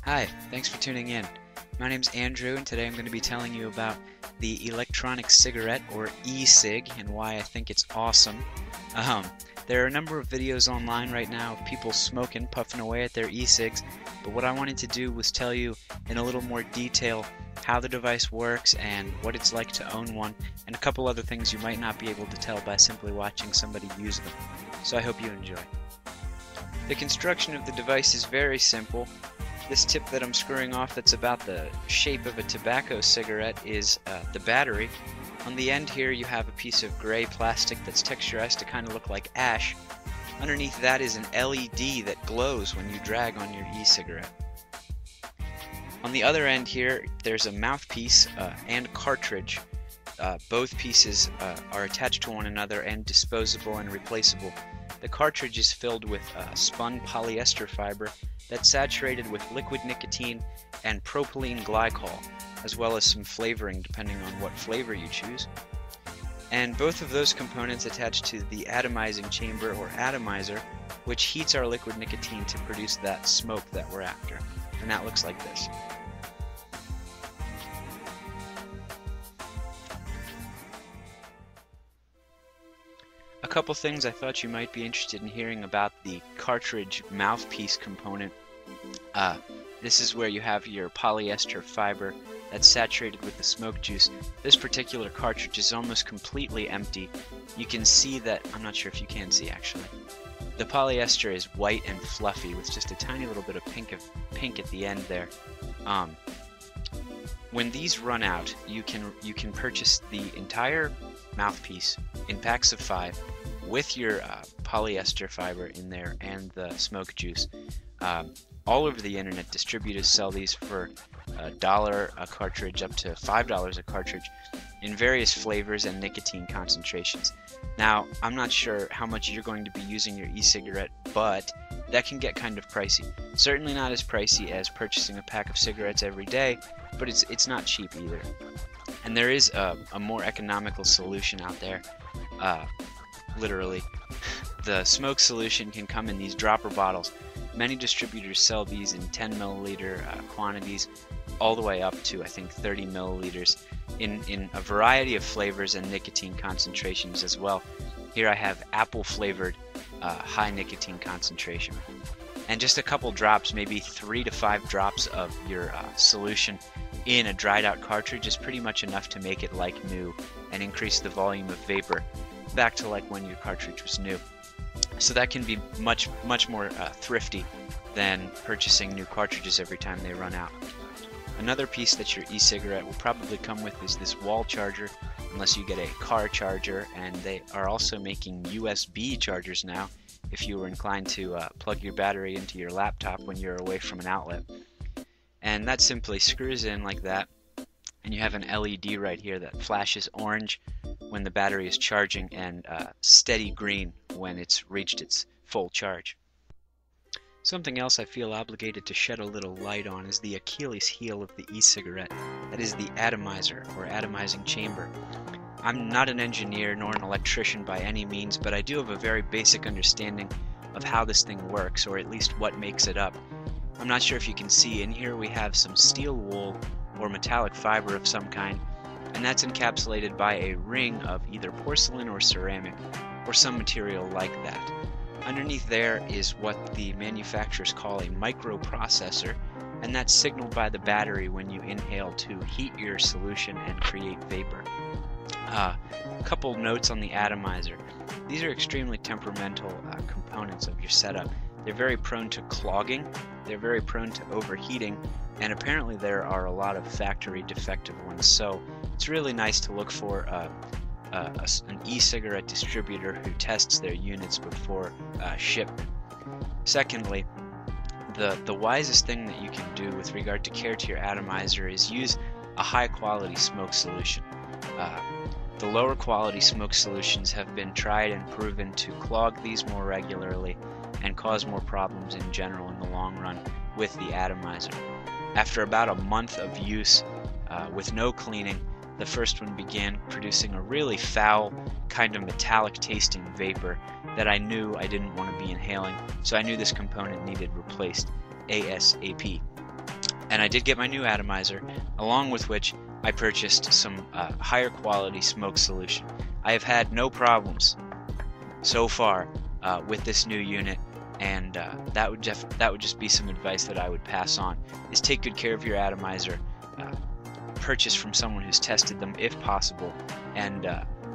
Hi, thanks for tuning in. My name's Andrew, and today I'm going to be telling you about the electronic cigarette, or e-cig, and why I think it's awesome. There are a number of videos online right now of people smoking, puffing away at their e-cigs, but what I wanted to do was tell you in a little more detail how the device works and what it's like to own one, and a couple other things you might not be able to tell by simply watching somebody use them. So I hope you enjoy. The construction of the device is very simple. This tip that I'm screwing off that's about the shape of a tobacco cigarette is the battery. On the end here you have a piece of gray plastic that's texturized to kind of look like ash. Underneath that is an LED that glows when you drag on your e-cigarette. On the other end here there's a mouthpiece and cartridge. Both pieces are attached to one another and disposable and replaceable. The cartridge is filled with spun polyester fiber that's saturated with liquid nicotine and propylene glycol, as well as some flavoring depending on what flavor you choose. And both of those components attach to the atomizing chamber or atomizer, which heats our liquid nicotine to produce that smoke that we're after. And that looks like this. A couple things I thought you might be interested in hearing about the cartridge mouthpiece component. This is where you have your polyester fiber that's saturated with the smoke juice. This particular cartridge is almost completely empty. You can see that, I'm not sure if you can see actually. The polyester is white and fluffy with just a tiny little bit of pink at the end there. When these run out, you can purchase the entire mouthpiece in packs of 5 with your polyester fiber in there and the smoke juice. All over the internet, distributors sell these for $1 a cartridge up to $5 a cartridge in various flavors and nicotine concentrations. Now, I'm not sure how much you're going to be using your e-cigarette, but that can get kind of pricey. Certainly not as pricey as purchasing a pack of cigarettes every day, but it's not cheap either. And there is a more economical solution out there. Literally, the smoke solution can come in these dropper bottles. Many distributors sell these in 10 milliliter quantities all the way up to I think 30 milliliters in a variety of flavors and nicotine concentrations as well. Here I have apple flavored high nicotine concentration. And just a couple drops, maybe 3 to 5 drops of your solution in a dried out cartridge is pretty much enough to make it like new and increase the volume of vapor back to like when your cartridge was new. So that can be much more thrifty than purchasing new cartridges every time they run out. Another piece that your e-cigarette will probably come with is this wall charger, unless you get a car charger, and they are also making USB chargers now if you were inclined to plug your battery into your laptop when you're away from an outlet. And that simply screws in like that, and you have an LED right here that flashes orange when the battery is charging and steady green when it's reached its full charge. Something else I feel obligated to shed a little light on is the Achilles heel of the e-cigarette. That is the atomizer, or atomizing chamber. I'm not an engineer nor an electrician by any means, but I do have a very basic understanding of how this thing works, or at least what makes it up. I'm not sure if you can see, in here we have some steel wool or metallic fiber of some kind, and that's encapsulated by a ring of either porcelain or ceramic, or some material like that. Underneath there is what the manufacturers call a microprocessor, and that's signaled by the battery when you inhale to heat your solution and create vapor. A couple notes on the atomizer. These are extremely temperamental components of your setup. They're very prone to clogging, they're very prone to overheating, and apparently there are a lot of factory defective ones, so it's really nice to look for an e-cigarette distributor who tests their units before shipment. Secondly, the wisest thing that you can do with regard to care to your atomizer is use a high quality smoke solution. The lower quality smoke solutions have been tried and proven to clog these more regularly and cause more problems in general in the long run with the atomizer. After about a month of use with no cleaning, the first one began producing a really foul, kind of metallic tasting vapor that I knew I didn't want to be inhaling, so I knew this component needed replaced ASAP. And I did get my new atomizer, along with which I purchased some higher quality smoke solution. I have had no problems so far with this new unit, and that would just be some advice that I would pass on, is take good care of your atomizer, purchase from someone who's tested them if possible, and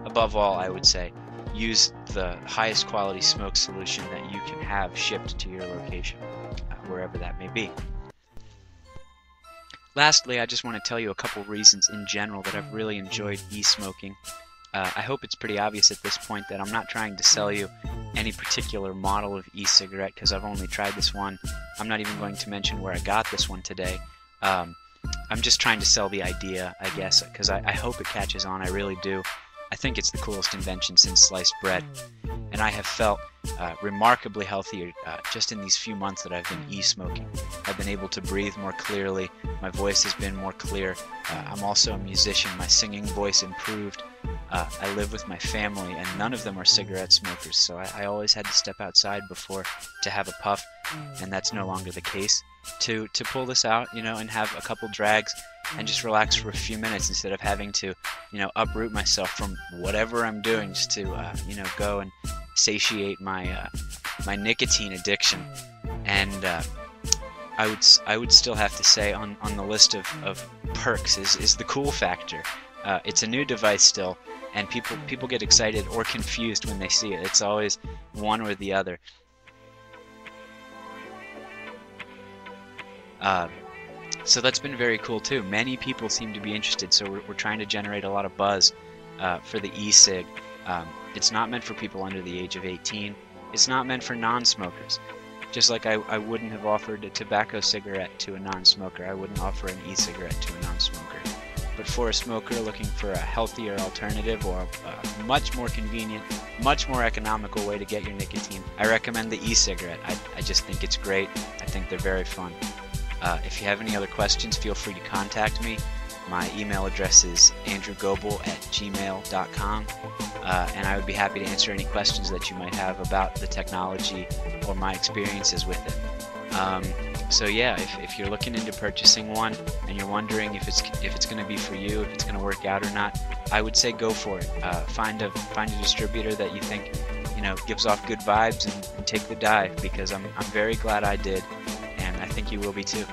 above all, I would say, use the highest quality smoke solution that you can have shipped to your location, wherever that may be. Lastly, I just want to tell you a couple reasons in general that I've really enjoyed e-smoking. I hope it's pretty obvious at this point that I'm not trying to sell you any particular model of e-cigarette, because I've only tried this one. I'm not even going to mention where I got this one today. I'm just trying to sell the idea, I guess, because I hope it catches on. I really do. I think it's the coolest invention since sliced bread. And I have felt remarkably healthier just in these few months that I've been e-smoking. I've been able to breathe more clearly. My voice has been more clear. I'm also a musician. My singing voice improved. I live with my family, and none of them are cigarette smokers, so I always had to step outside before to have a puff, and that's no longer the case. To pull this out, and have a couple drags and just relax for a few minutes instead of having to, uproot myself from whatever I'm doing just to, go and satiate my my nicotine addiction. And I would still have to say on the list of perks is the cool factor. It's a new device still, and people get excited or confused when they see it. It's always one or the other. So that's been very cool too. Many people seem to be interested, so we're trying to generate a lot of buzz for the e-cig. It's not meant for people under the age of 18. It's not meant for non-smokers. Just like I wouldn't have offered a tobacco cigarette to a non-smoker, I wouldn't offer an e-cigarette to a non-smoker. But for a smoker looking for a healthier alternative or a much more convenient, much more economical way to get your nicotine, I recommend the e-cigarette. I just think it's great. I think they're very fun. If you have any other questions, feel free to contact me. My email address is andrewgoebel@gmail.com, and I would be happy to answer any questions that you might have about the technology or my experiences with it. So yeah, if you're looking into purchasing one and you're wondering if it's going to be for you, if it's going to work out or not, I would say go for it. Find a distributor that you think gives off good vibes and take the dive, because I'm very glad I did, and I think you will be too.